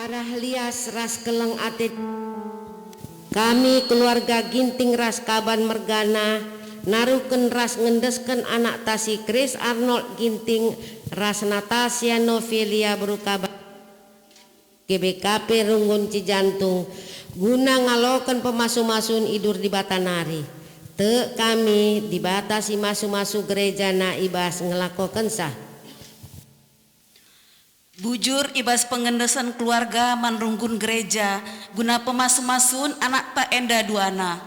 Arah lias ras keleng ate kami keluarga Ginting ras Kaban Mergana naruken ras ngendesken anak tasi Chris Arnold Ginting ras Natasha Novelia Berukaba GBKP Runggun Cijantung guna ngaloken pemasu-masun idur di Batanari te kami dibatasi masu-masu gereja naibas ngelakoken sah bujur ibas pengendesan keluarga manrunggun gereja guna pemasu-masun anak tak enda duana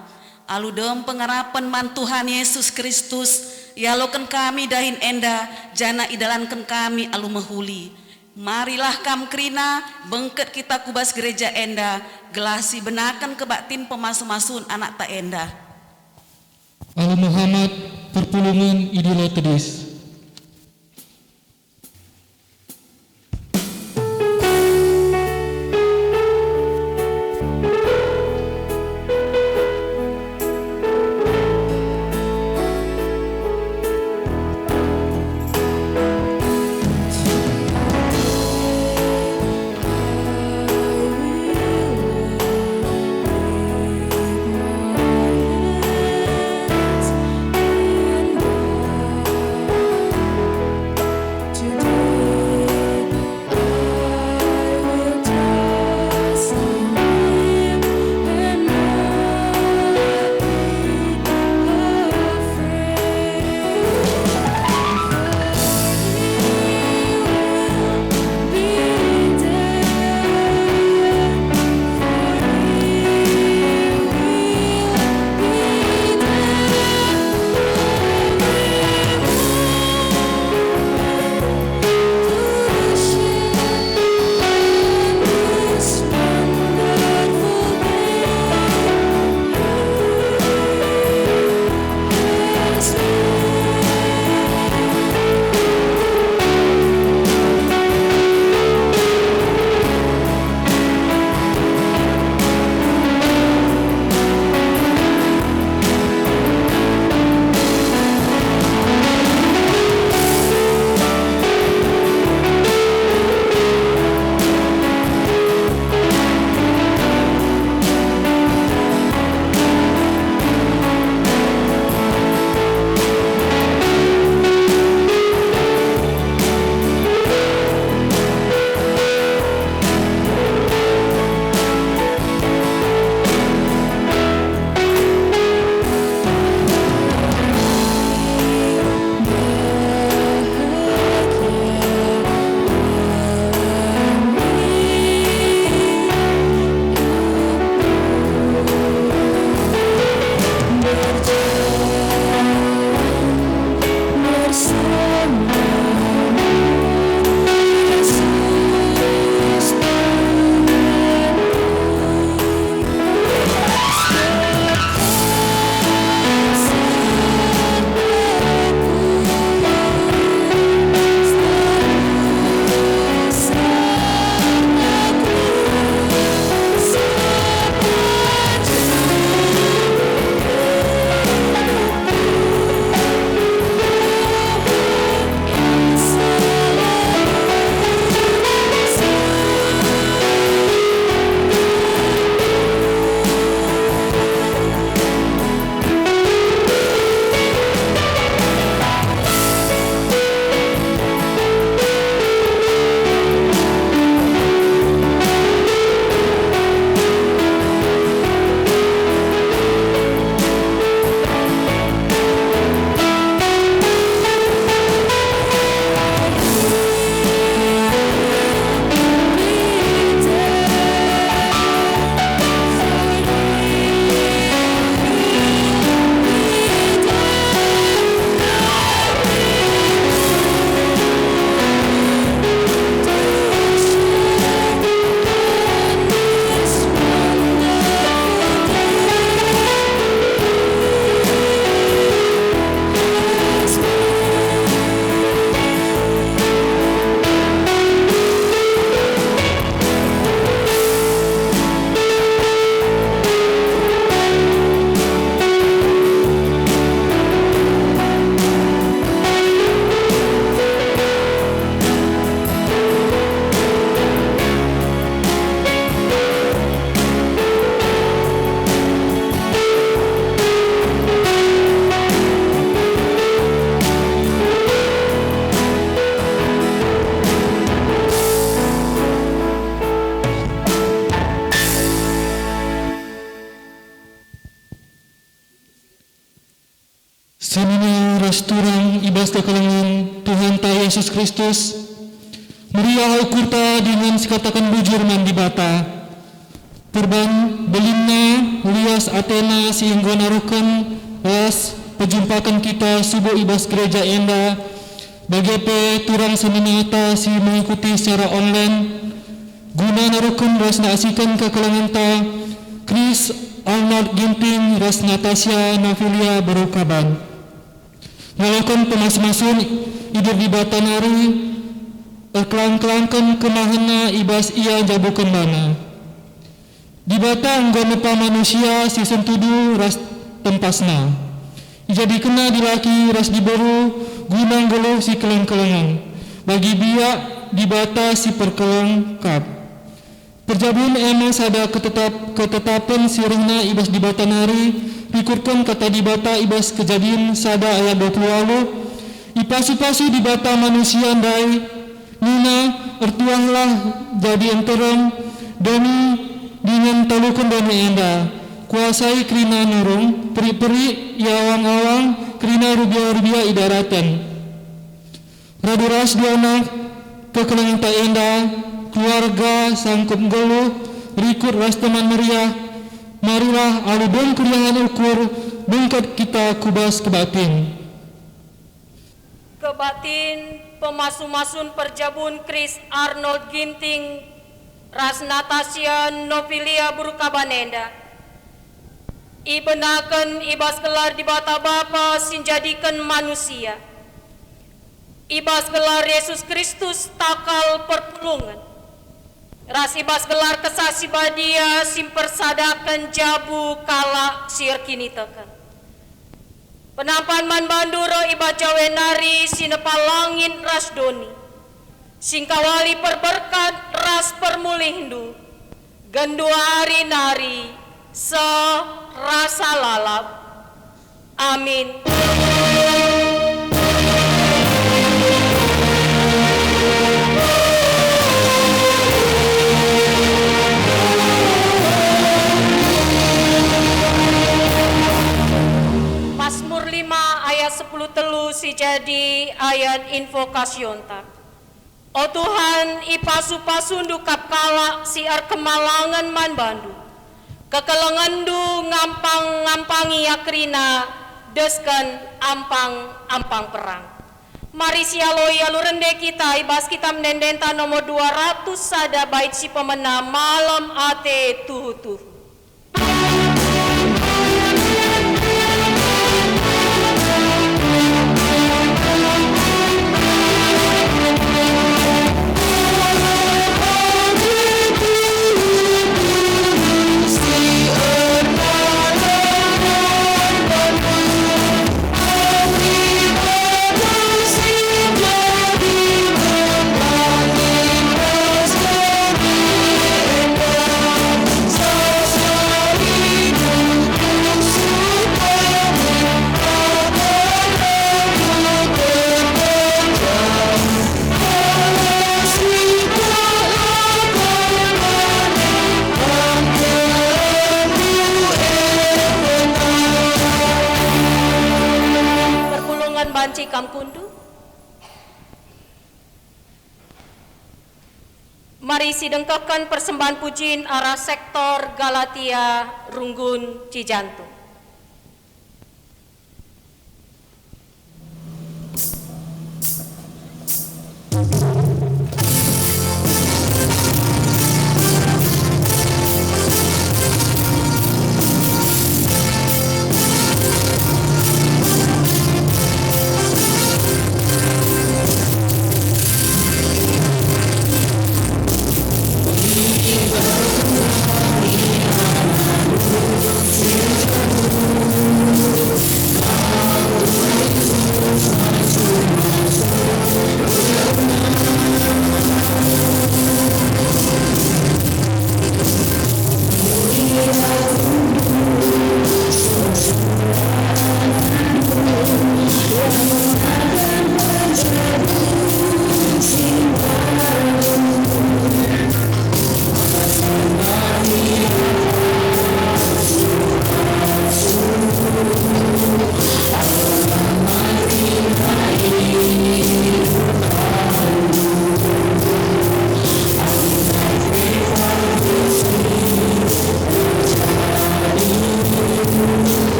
aludem pengarapan man Tuhan Yesus Kristus yaloken kami dahin enda jana idalanken kami alu mehuli marilah kam krina bengket kita kubas gereja enda gelasi benakan kebaktin pemasu-masun anak tak enda Alu Muhammad perpulungan idola tedis. ras turang ibas kekelengan Tuhan ta Yesus Kristus, meriah ukurta dengan sekatakan bujur mandi bata, perban belinna lias Athena sehingga narukan ras pejumpakan kita subuh ibas gereja enda, BGP turang seninata si mengikuti secara online, guna narukan ras naasikan kekelengan ta, Chris Arnold Ginting, ras Natasha Nafilia Barukaban. Ngalakan pemas-masun idur di batanari, kelang-kelangkan kemahana ibas ia jabukan mana. Di bata anggona pa manusia si sentudu ras tempasna. Jadi kena dilaki ras diberu gunang geluh si kelang-kelangan. Bagi biak di bata si perkelengkap. Perjabun emang sada ketetapan sirihna ibas di bata nari, rikurkan kata di bata ibas kejadian sada ayat 20 ipasu-pasu di bata manusia andai nina ertuanglah jadi enterong doni dengan talukan doni enda kuasai krina nurung peri-peri yawang-awang krina rubia-rubia idaratan raduras duana kekelangan tak enda keluarga sangkup geluh rikut ras teman meriah, marilah alubon kuriangan ukur bengkat kita kubas kebatin. Kebatin pemasu-masun perjabun Chris Arnold Ginting ras Natasha Novilia Burukabanenda ibenakan ibas gelar di bata bapa sinjadikan manusia ibas gelar Yesus Kristus takal pertulungan ras ibas gelar kesasi badia simpersadakan jabu kala sir kini tekan penampan man banduro iba jawe nari sinepalangin ras doni singkawali perberkat ras permulindu gendua hari nari serasa lalap amin. Mazmur 5 ayat 10 telu si jadi ayat invokasion tak. O Tuhan ipasu-pasu ndukap kala siar kemalangan man bandu. Kekelengandu ngampang-ngampangi yakrina deskan ampang-ampang perang. Mari sialoi alurende kita ibas kita menendenta nomor 200 sada bait si pemena malam ate tuhu-tuhu. Banci Kamkundu. Mari sidengkakan persembahan pujian arah sektor Galatia Runggun Cijantung. Kita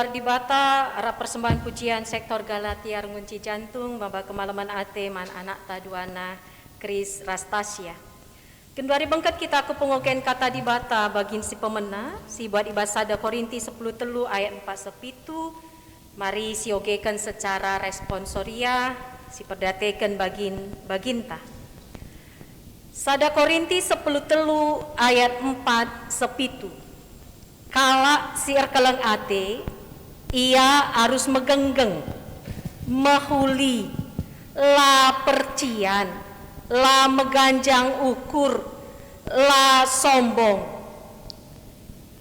keluar di bata arah persembahan pujian sektor Galatia ngunci jantung bamba kemalaman ate man anak taduana Kris Rastasia. Kendari bengket kita ke pengoken kata di bata bagin si pemena si buat ibasada Korinti 10 telu ayat 4 sepitu. Mari si ogekan secara responsoria si perdatekan baginta. Sada Korinti 10 telu ayat 4 sepitu. Kala si erkeleng ate, ia harus megenggeng, mahuli, la percian, la meganjang ukur, la sombong.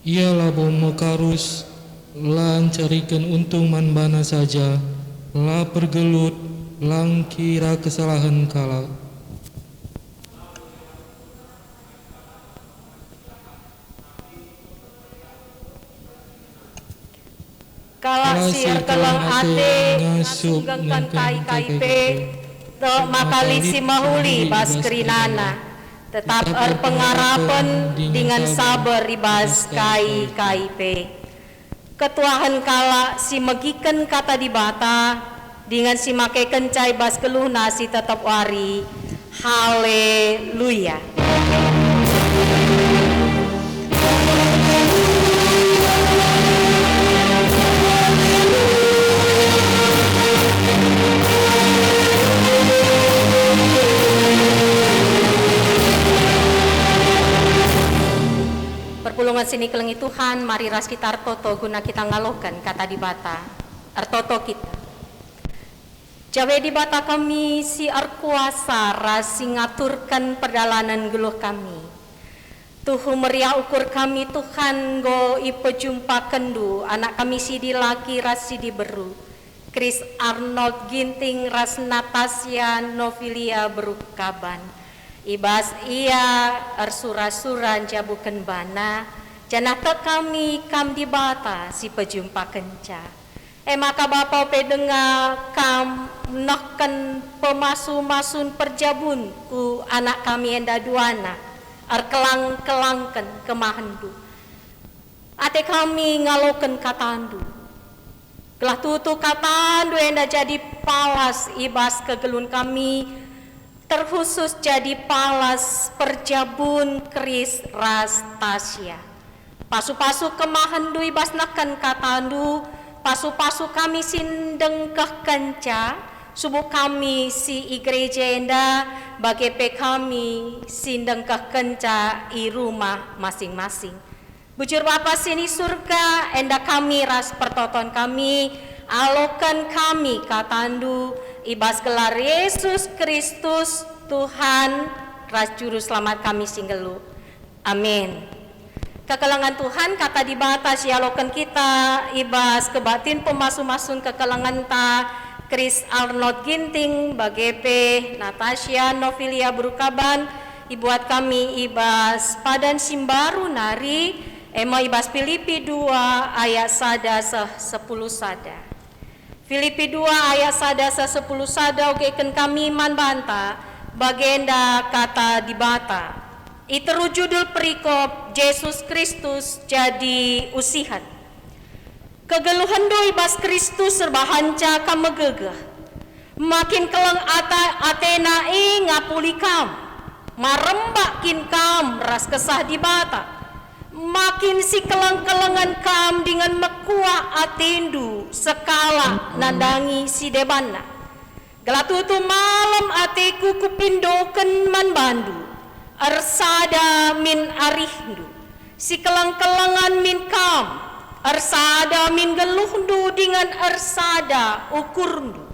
Ia labo mekarus, lan carikan untung manbana saja, la pergelut, lang kira kesalahan kala. Kala siar kelang ate ngasugengkan KIP to makali si mahuli bas kerinana tetap pengarapan dengan sabar ribas KIP ketuahan kala si megiken kata di bata dengan si make kencai bas keluh nasi tetap wari. Haleluya. Perpulungan sini kelengi Tuhan, mari ras kita artoto guna kita ngalokan kata di bata artoto kita. Jawe di bata kami si arkuasa ras si ngaturkan perjalanan geluh kami. Tuhu meriah ukur kami Tuhan go ipe jumpa kendu anak kami si di laki ras si di beru. Kris Arnold Ginting ras Natasha Novilia berukaban. Ibas ia arsura-suran jabukan bana janata kami kam di bata si pejumpa kenca. Maka bapa pedenga kam nokkan pemasu-masun perjabun ku anak kami enda duana kelang-kelangken kemahendu. Ate kami ngaloken katandu. Gelah tutu katandu enda jadi palas ibas kegelun kami terkhusus jadi palas perjabun Kris Rastasia. Pasu-pasu kemahendu ibas nakan katandu, pasu-pasu kami sindeng keh kenca, subuh kami si igreja enda, bagepe kami sindeng keh kenca i rumah masing-masing. Bujur Bapa sini surga, enda kami ras pertoton kami, alokan kami katandu, ibas gelar Yesus Kristus Tuhan ras juru selamat kami singgelu. Amin. Kekelangan Tuhan kata di batas alokan kita ibas kebatin pemasu-masun kekelangan ta Kris Arnold Ginting bagepe Natasha Novilia berukaban ibuat kami ibas padan simbaru nari ema ibas Filipi 2 ayat sada 10 sada. Filipi 2 ayat sada 10 sada okekan kami man banta bagenda kata di bata. Iteru judul perikop Yesus Kristus jadi usihan. Kegeluhan doi bas Kristus serba hanca kamegegah. Makin keleng atena ngapuli kam. Marembakin kam ras kesah di bata. Makin si keleng-kelengan kam dengan mekuah atendu sekala nandangi si debana. Gelatutu malam ateku kupindoken man bandu. Arsada min arihdu si keleng-kelengan min kam. Arsada min geluhdu dengan arsada ukurdu.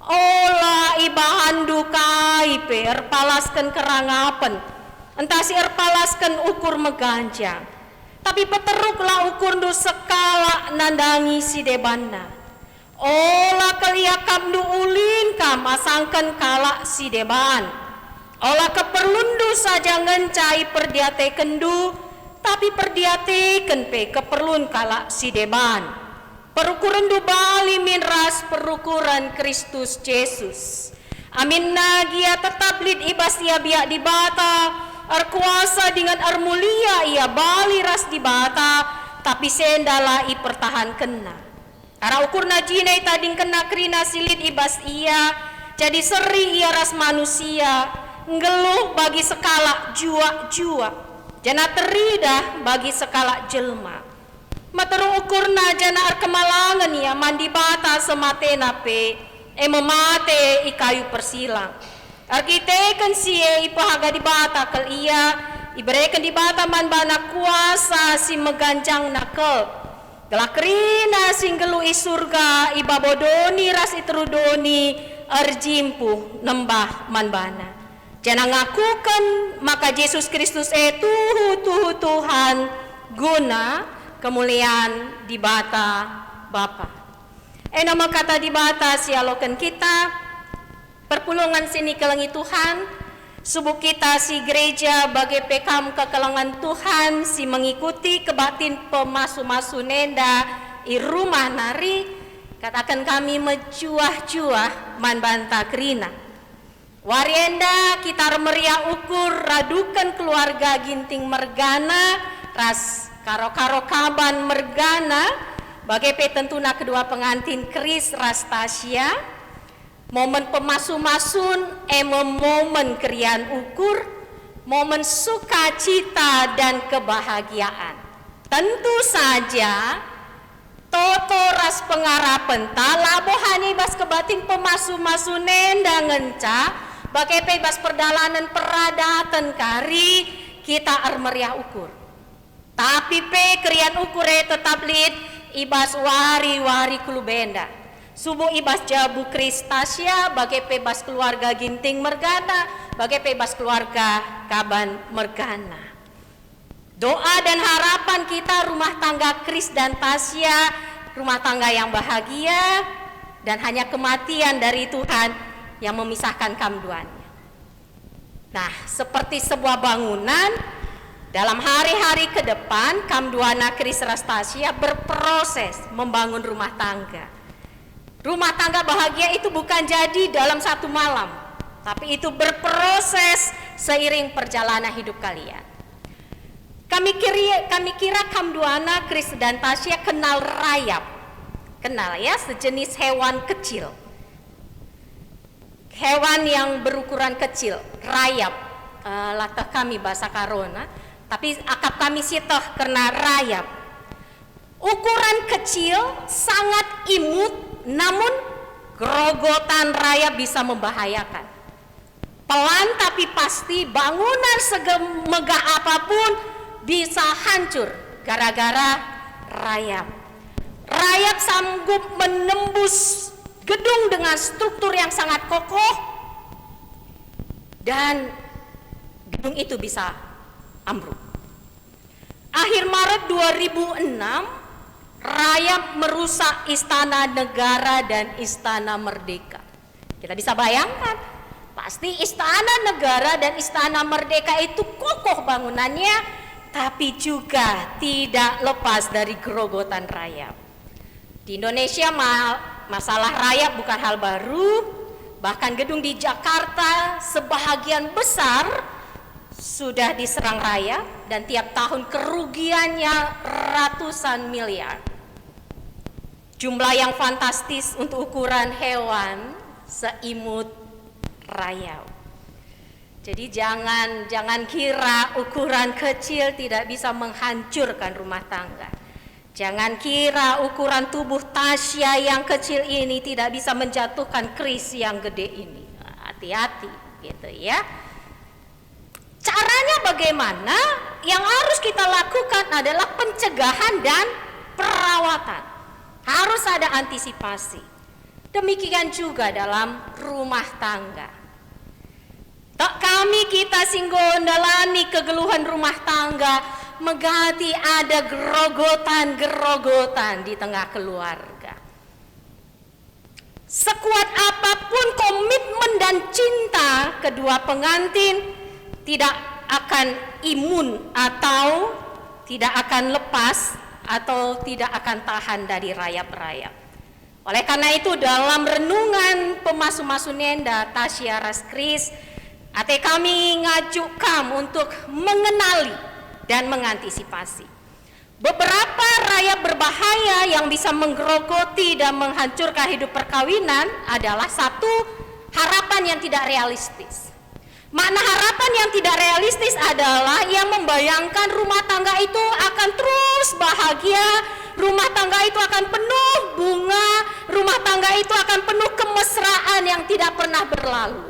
Ola ibahandu kaipe erpalaskan kerangapan. Entah si erpalaskan ukur meganjang. Tapi peteruklah ukurdu sekala nandangi si debana. Ola keliakam du ulin kam asangkan kala si deban. Olah keperlundu saja ngencai perdiate kendu, tapi perdiate kenpe keperlun kala si deban. Perukuran du bali min ras perukuran Kristus Yesus. Amin nagia tetap lid ibas ia biak di bata, arkuasa dengan armulia ia bali ras di bata, tapi sendala i pertahan kena. Ara ukur najinai tading kena krina silit ibas ia, jadi seri ia ras manusia, ngeluh bagi sekala jua-jua, jana teridah bagi sekala jelma. Materu ukurna jana ar kemalangan ia mandi bata sematena pe, memate i kayu persilang. Arkiteken sie ipahaga di bata kel ia, iberikan di bata man bana kuasa si meganjang nakel. Gelakrina singgelu i surga ibabodoni ras iterudoni arjimpu nembah manbana. Jangan ngakukan maka Yesus Kristus tuhu Tuhan guna kemuliaan di bata Bapa. Nama kata di bata sialokan kita perpulungan sini kelengi Tuhan. Subuh kita si gereja bagai pekam kekelangan Tuhan si mengikuti kebatin pemasu-masu nenda i rumah nari, katakan kami mencuah-cuah man banta krina. Warienda kita meriah ukur radukan keluarga ginting mergana ras karo-karo kaban mergana bagai petentuna kedua pengantin Kris ras Tasya. Momen pemasu-masun momen krian ukur, momen sukacita dan kebahagiaan. Tentu saja toto ras pengarapan talabohani bas kebating pemasu-masu nenda ngenca bagai bebas perdalanan peradatan kari kita meriah ukur. Tapi pe krian ukur tetap lid ibas wari-wari kulubenda. Subuh ibas jabu Kris Tasya bagai bebas keluarga ginting mergana, bagai bebas keluarga kaban mergana. Doa dan harapan kita rumah tangga Kris dan Tasya, rumah tangga yang bahagia dan hanya kematian dari Tuhan yang memisahkan kamduannya. Nah, seperti sebuah bangunan, dalam hari-hari ke depan kamduana Kris ras Tasya berproses membangun rumah tangga. Rumah tangga bahagia itu bukan jadi dalam satu malam, tapi itu berproses seiring perjalanan hidup kalian. Kami kira kamduana Kris dan Tasya kenal rayap. Kenal ya, sejenis hewan kecil. Hewan yang berukuran kecil, rayap. Latah kami bahasa Karona, tapi akap kami sitoh kena rayap. Ukuran kecil, sangat imut, namun gerogotan rayap bisa membahayakan. Pelan tapi pasti bangunan semegah apapun bisa hancur gara-gara rayap. Rayap sanggup menembus gedung dengan struktur yang sangat kokoh dan gedung itu bisa ambruk. Akhir Maret 2006 rayap merusak Istana Negara dan Istana Merdeka. Kita bisa bayangkan, pasti Istana Negara dan Istana Merdeka itu kokoh bangunannya, tapi juga tidak lepas dari gerogotan rayap. Di Indonesia masalah rayap bukan hal baru, bahkan gedung di Jakarta sebahagian besar sudah diserang rayap dan tiap tahun kerugiannya ratusan miliar. Jumlah yang fantastis untuk ukuran hewan seimut rayap. Jadi jangan kira ukuran kecil tidak bisa menghancurkan rumah tangga. Jangan kira ukuran tubuh Tasya yang kecil ini tidak bisa menjatuhkan Kris yang gede ini. Hati-hati gitu ya. Caranya bagaimana? Yang harus kita lakukan adalah pencegahan dan perawatan. Harus ada antisipasi. Demikian juga dalam rumah tangga. Tak kami kita singgondalani kegeluhan rumah tangga, megati ada gerogotan di tengah keluarga. Sekuat apapun komitmen dan cinta kedua pengantin tidak akan imun atau tidak akan lepas atau tidak akan tahan dari rayap-rayap. Oleh karena itu dalam renungan pemasu-masu nenda Tasya ras Kris, ate kami ngajak kamu untuk mengenali dan mengantisipasi beberapa rayap berbahaya yang bisa menggerogoti dan menghancurkan hidup perkawinan adalah satu, harapan yang tidak realistis. Makna harapan yang tidak realistis adalah yang membayangkan rumah tangga itu akan terus bahagia, rumah tangga itu akan penuh bunga, rumah tangga itu akan penuh kemesraan yang tidak pernah berlalu.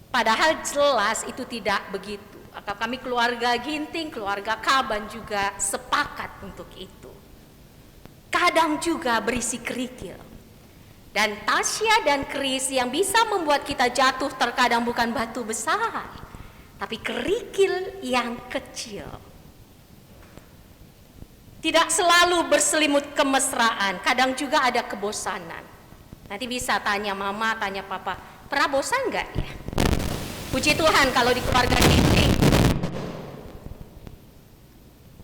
Padahal jelas itu tidak begitu. Kami keluarga Ginting, keluarga Kaban juga sepakat untuk itu. Kadang juga berisi kerikil. Dan Tasya dan Kris yang bisa membuat kita jatuh terkadang bukan batu besar, tapi kerikil yang kecil. Tidak selalu berselimut kemesraan, kadang juga ada kebosanan. Nanti bisa tanya mama, tanya papa, pernah bosan enggak ya? Puji Tuhan kalau di keluarga Ginting.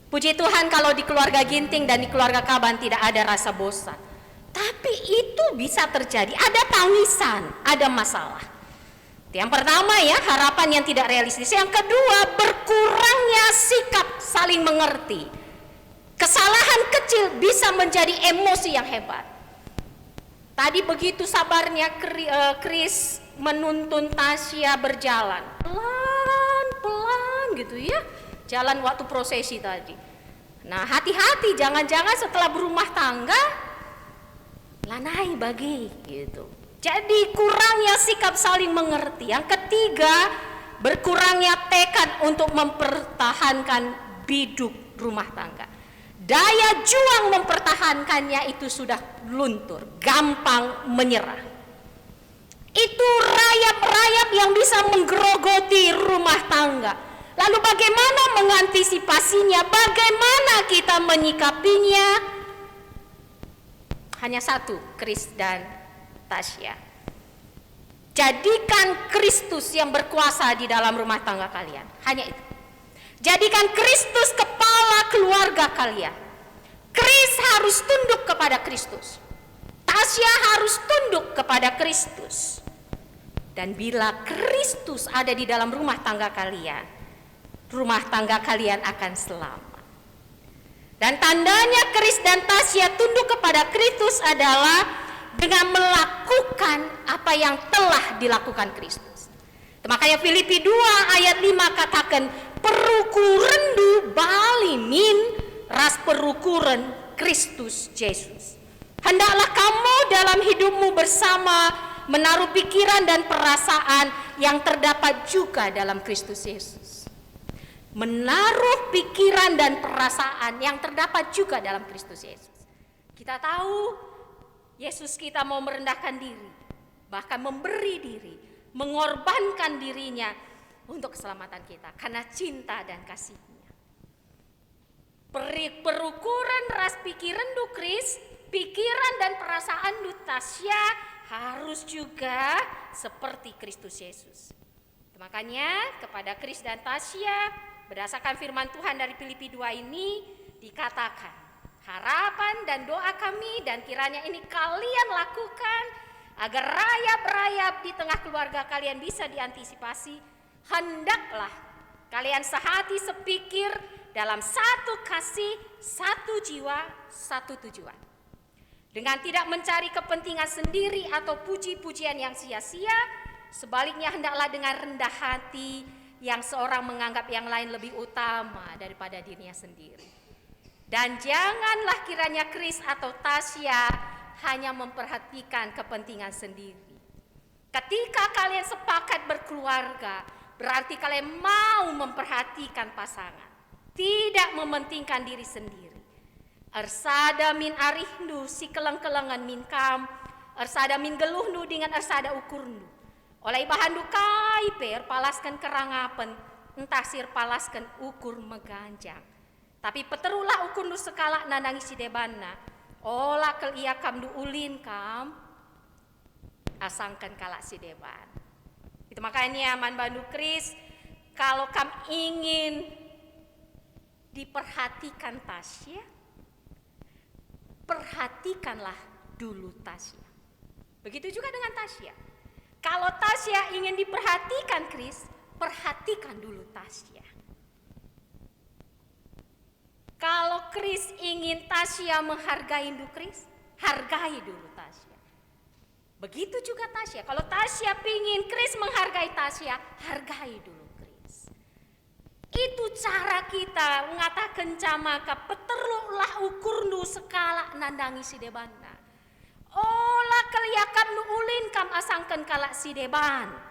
Puji Tuhan kalau di keluarga Ginting dan di keluarga Kaban tidak ada rasa bosan. Tapi itu bisa terjadi, ada tangisan, ada masalah. Yang pertama ya, harapan yang tidak realistis. Yang kedua, berkurangnya sikap saling mengerti. Kesalahan kecil bisa menjadi emosi yang hebat. Tadi begitu sabarnya Kris menuntun Tasya berjalan. Pelan-pelan gitu ya. Jalan waktu prosesi tadi. Nah, hati-hati, jangan-jangan setelah berumah tangga lanai bagi gitu. Jadi kurangnya sikap saling mengerti. Yang ketiga, berkurangnya tekad untuk mempertahankan biduk rumah tangga. Daya juang mempertahankannya itu sudah luntur, gampang menyerah. Itu rayap-rayap yang bisa menggerogoti rumah tangga. Lalu bagaimana mengantisipasinya? Bagaimana kita menyikapinya? Hanya satu, Kris dan Tasya. Jadikan Kristus yang berkuasa di dalam rumah tangga kalian. Hanya itu. Jadikan Kristus kepala keluarga kalian. Kris harus tunduk kepada Kristus. Tasya harus tunduk kepada Kristus. Dan bila Kristus ada di dalam rumah tangga kalian, rumah tangga kalian akan selamat. Dan tandanya Kris dan Tasya tunduk kepada Kristus adalah dengan melakukan apa yang telah dilakukan Kristus. Makanya Filipi 2 ayat 5 katakan, perukurendu balimin ras perukuren Kristus Yesus. Hendaklah kamu dalam hidupmu bersama menaruh pikiran dan perasaan yang terdapat juga dalam Kristus Yesus. Menaruh pikiran dan perasaan yang terdapat juga dalam Kristus Yesus. Kita tahu Yesus kita mau merendahkan diri, bahkan memberi diri, mengorbankan dirinya untuk keselamatan kita karena cinta dan kasih-Nya. Perukuran ras pikiran du Kris, pikiran dan perasaan du Tasya harus juga seperti Kristus Yesus. Makanya kepada Kris dan Tasya berdasarkan firman Tuhan dari Filipi 2 ini dikatakan, harapan dan doa kami dan kiranya ini kalian lakukan agar rayap-rayap di tengah keluarga kalian bisa diantisipasi. Hendaklah kalian sehati sepikir dalam satu kasih, satu jiwa, satu tujuan. Dengan tidak mencari kepentingan sendiri atau puji-pujian yang sia-sia, sebaliknya hendaklah dengan rendah hati yang seorang menganggap yang lain lebih utama daripada dirinya sendiri. Dan janganlah kiranya Kris atau Tasya hanya memperhatikan kepentingan sendiri. Ketika kalian sepakat berkeluarga, berarti kalian mau memperhatikan pasangan, tidak mementingkan diri sendiri. Ersada min arihnu si keleng-kelengan min kam, ersada min geluhnu dengan ersada ukurnu. Oleh bahan dukai per palaskan kerangapen, entah sir palaskan ukur meganjang. Tapi peterulah ukur nu sekala nanangi si debana. Olah kel iya kam du ulin kam, asangkan kalak si deban. Itu makanya man bandu Kris, kalau kam ingin diperhatikan Tasya, perhatikanlah dulu Tasya. Begitu juga dengan Tasya. Kalau Tasya ingin diperhatikan Kris, perhatikan dulu Tasya. Kalau Kris ingin Tasya menghargai Ndu Kris, hargai dulu Tasya. Begitu juga Tasya. Kalau Tasya pingin Kris menghargai Tasya, hargai dulu Kris. Itu cara kita mengatakan camaka peterlulah ukur nu sekala nandangi si debana. Olah keliakan nu ulin kam asangkan kalak si deban.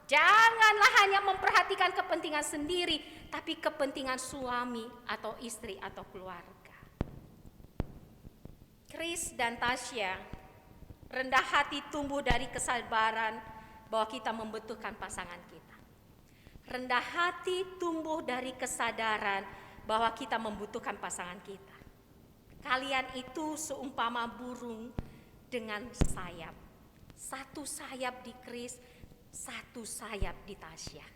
Janganlah hanya memperhatikan kepentingan sendiri, tapi kepentingan suami atau istri atau keluarga. Kris dan Tasya rendah hati tumbuh dari kesabaran bahwa kita membutuhkan pasangan kita. Rendah hati tumbuh dari kesadaran bahwa kita membutuhkan pasangan kita. Kalian itu seumpama burung dengan sayap. Satu sayap di Kris, satu sayap di Tasya.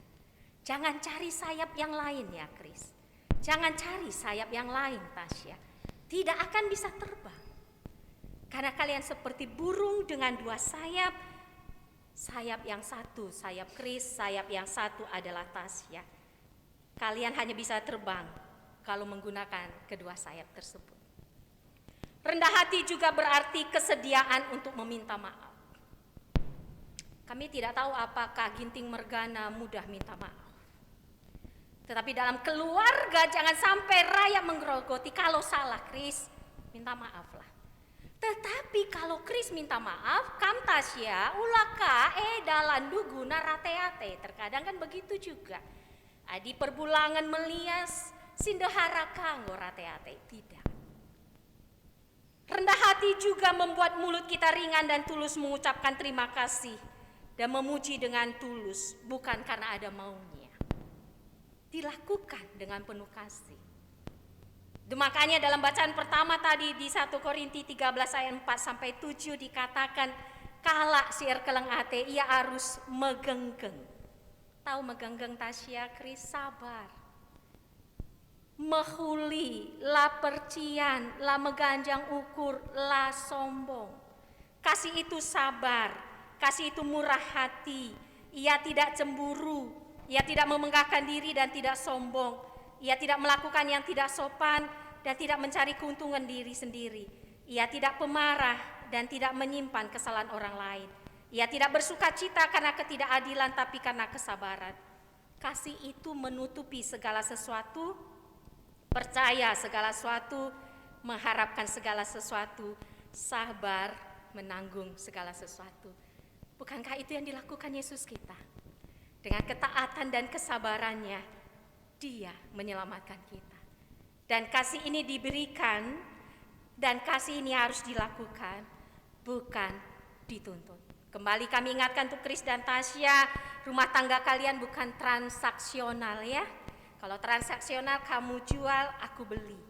Jangan cari sayap yang lain ya Kris. Jangan cari sayap yang lain Tasya. Tidak akan bisa terbang. Karena kalian seperti burung dengan dua sayap. Sayap yang satu, sayap Kris, sayap yang satu adalah Tasya. Kalian hanya bisa terbang kalau menggunakan kedua sayap tersebut. Rendah hati juga berarti kesediaan untuk meminta maaf. Kami tidak tahu apakah Ginting Mergana mudah minta maaf. Tetapi dalam keluarga jangan sampai raya menggerogoti. Kalau salah Kris, minta maaflah. Tetapi kalau Kris minta maaf, kam Tasya ulaka dalandu guna rate-ate. Terkadang kan begitu juga. Di perbulangan melias sindahara kanggo rate-ate. Tidak. Rendah hati juga membuat mulut kita ringan dan tulus mengucapkan terima kasih. Dan memuji dengan tulus, bukan karena ada maunya. Dilakukan dengan penuh kasih. Makanya dalam bacaan pertama tadi di 1 Korinti 13 ayat 4-7 dikatakan, kala siar keleng ate, ia harus megenggeng. Tahu megenggeng Tasya, Kris, sabar. Mehuli, la percian, la meganjang ukur, la sombong. Kasih itu sabar. Kasih itu murah hati, ia tidak cemburu, ia tidak memenggahkan diri dan tidak sombong, ia tidak melakukan yang tidak sopan dan tidak mencari keuntungan diri sendiri, ia tidak pemarah dan tidak menyimpan kesalahan orang lain, ia tidak bersuka cita karena ketidakadilan tapi karena kesabaran. Kasih itu menutupi segala sesuatu, percaya segala sesuatu, mengharapkan segala sesuatu, sabar menanggung segala sesuatu. Bukankah itu yang dilakukan Yesus kita? Dengan ketaatan dan kesabarannya, Dia menyelamatkan kita. Dan kasih ini diberikan, dan kasih ini harus dilakukan, bukan dituntut. Kembali kami ingatkan untuk Kris dan Tasya, rumah tangga kalian bukan transaksional ya. Kalau transaksional kamu jual, aku beli.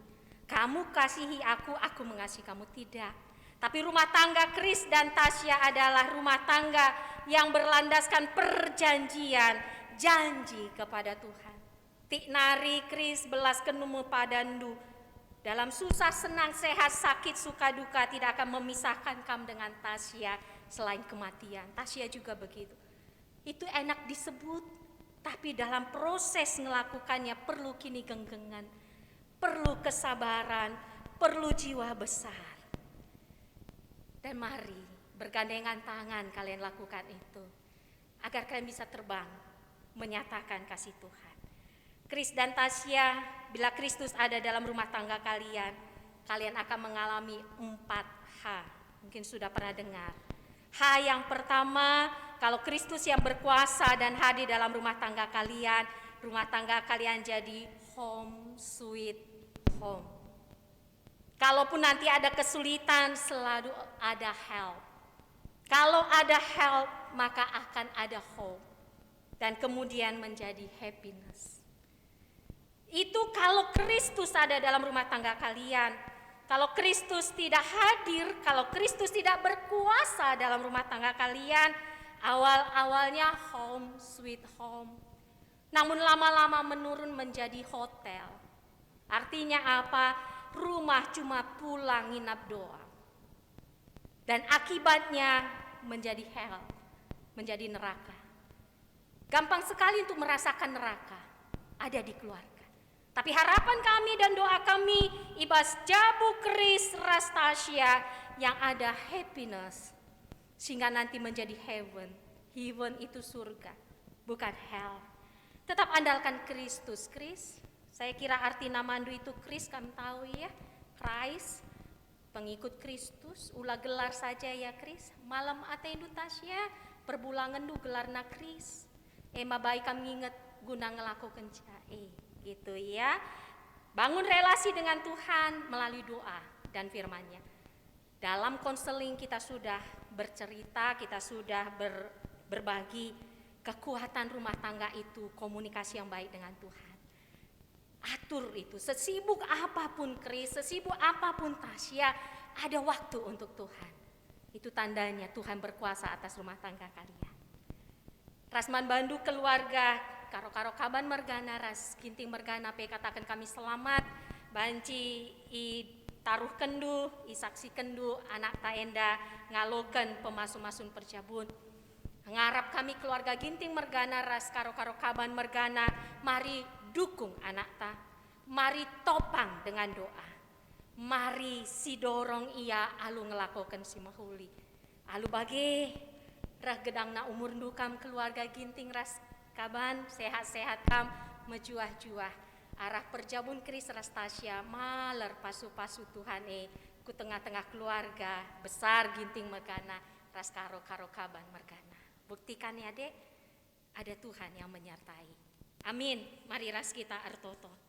Kamu kasihi aku mengasihi kamu, tidak. Tapi rumah tangga Kris dan Tasya adalah rumah tangga yang berlandaskan perjanjian, janji kepada Tuhan. Tik nari Kris belas kenumu padandu. Dalam susah, senang, sehat, sakit, suka, duka tidak akan memisahkan kamu dengan Tasya selain kematian. Tasya juga begitu. Itu enak disebut, tapi dalam proses melakukannya perlu kini genggengan, perlu kesabaran, perlu jiwa besar. Dan mari bergandengan tangan kalian lakukan itu, agar kalian bisa terbang menyatakan kasih Tuhan. Kris dan Tasya, bila Kristus ada dalam rumah tangga kalian, kalian akan mengalami 4 H. Mungkin sudah pernah dengar. H yang pertama, kalau Kristus yang berkuasa dan hadir dalam rumah tangga kalian jadi home sweet home. Kalaupun nanti ada kesulitan, selalu ada help. Kalau ada help, maka akan ada hope. Dan kemudian menjadi happiness. Itu kalau Kristus ada dalam rumah tangga kalian. Kalau Kristus tidak hadir, kalau Kristus tidak berkuasa dalam rumah tangga kalian, awal-awalnya home sweet home. Namun lama-lama menurun menjadi hotel. Artinya apa? Rumah cuma pulang nginap doang. Dan akibatnya menjadi hell, menjadi neraka. Gampang sekali untuk merasakan neraka, ada di keluarga. Tapi harapan kami dan doa kami ibas Jabu Kris Rastasia yang ada happiness. Sehingga nanti menjadi heaven. Heaven itu surga, bukan hell. Tetap andalkan Kristus. Kris, saya kira arti namandu itu Kris, kami tahu ya. Christ, pengikut Kristus, ulah gelar saja ya Kris. Malam atendu tasya, perbulangan du gelar na Kris. Ema baik kami ingat guna ngelakukan jae. Gitu ya. Bangun relasi dengan Tuhan melalui doa dan firman-Nya. Dalam konseling kita sudah bercerita, kita sudah berbagi kekuatan rumah tangga itu komunikasi yang baik dengan Tuhan. Atur itu, sesibuk apapun Kris, sesibuk apapun Tasya, ada waktu untuk Tuhan. Itu tandanya Tuhan berkuasa atas rumah tangga kalian. Rasman Bandu keluarga, karo-karo kaban mergana, ras ginting mergana, pe katakan kami selamat, banci i taruh kendu, i saksi kendu, anak taenda ngaloken pemasun-masun perjabun. Ngarap kami keluarga ginting mergana, ras karo-karo kaban mergana, mari dukung anak ta, mari topang dengan doa, mari si dorong ia alu ngelakukan si mahuli, alu bagi rah gedang na umur dukam keluarga ginting ras kaban sehat-sehat kam mejuah-juah arah perjabun Kris Rastasia maler pasu-pasu Tuhan ku tengah-tengah keluarga besar ginting mergana ras karo-karo kaban mergana. Buktikan ya dek, ada Tuhan yang menyertai. Amin. Mari ras kita artoto.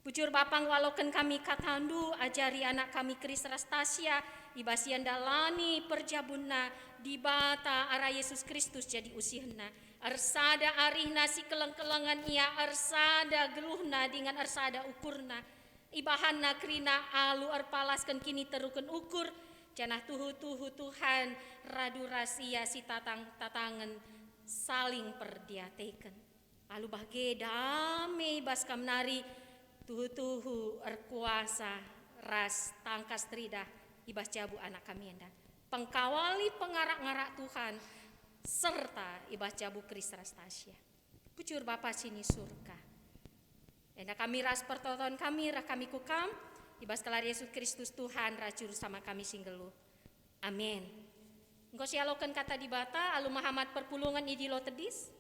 Bujur Bapang waloken kami katandu ajari anak kami Kris Rastasia ibasian dalani perjabunna di bata arah Yesus Kristus jadi usihna arsada arihna si keleng-kelengan ia arsada geluhna dengan arsada ukurna ibahanna krina alu arpalaskan kini teruken ukur janah tuhu-tuhu Tuhan radu rasia si tatangan saling perdiateken alu bage damai baskam nari tuhu-tuhu erkuasa ras tangkas tridah ibas jabu anak kami enda pengkawali pengarak-ngarak Tuhan serta ibas jabu Kris Rastasia pucur Bapa sini surga enda kami ras pertonton kami rah kami kukam ibas kelar Yesus Kristus Tuhan rajur sama kami singgelu amin. Engkau sialokan kata di bata alu Muhammad perpulungan idilo tedis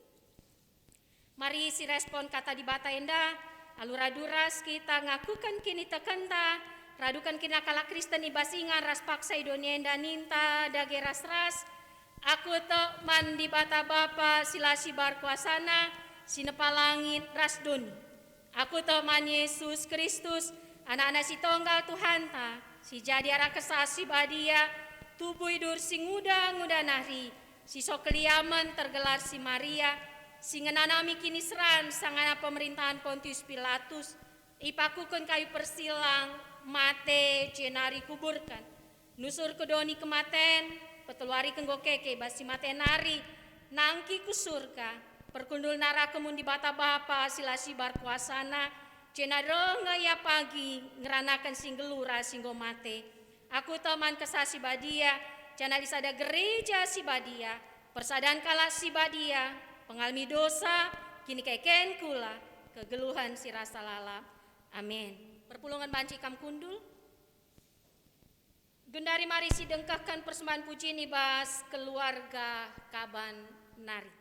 mari si respon kata di bata enda alu raduras kita ngakukan kini tekenta, radukan kina kala Kristen ibasingan ras paksa idonia enda ninta dage ras-ras, aku to man di bata Bapa silasi bar kuasana, sinepalangit ras doni. Aku to man Yesus Kristus, anak-anak si tonggal Tuhan ta, si jadi arah kesasi badia, tubuh idur si nguda nahri, si sokeliaman tergelar si Maria, singenanami kini seran sangana pemerintahan Pontius Pilatus ipakukun kayu persilang mate jenari kuburkan nusur kedoni kematen peteluari kenggokeke basi mate nari nangki ku surga perkundul nara kemun di bata Bapa silasi bar kuasana jenaronga ya pagi ngeranakan singgelura singgo mate aku teman kesasi badia jana disada gereja si badia persadaan kala si badia pengalami dosa, kini keken kula, kegeluhan si rasa lala. Amin. Perpulungan banci kam kundul. Gendari mari si dengkahkan persembahan puji nibas keluarga kaban nari.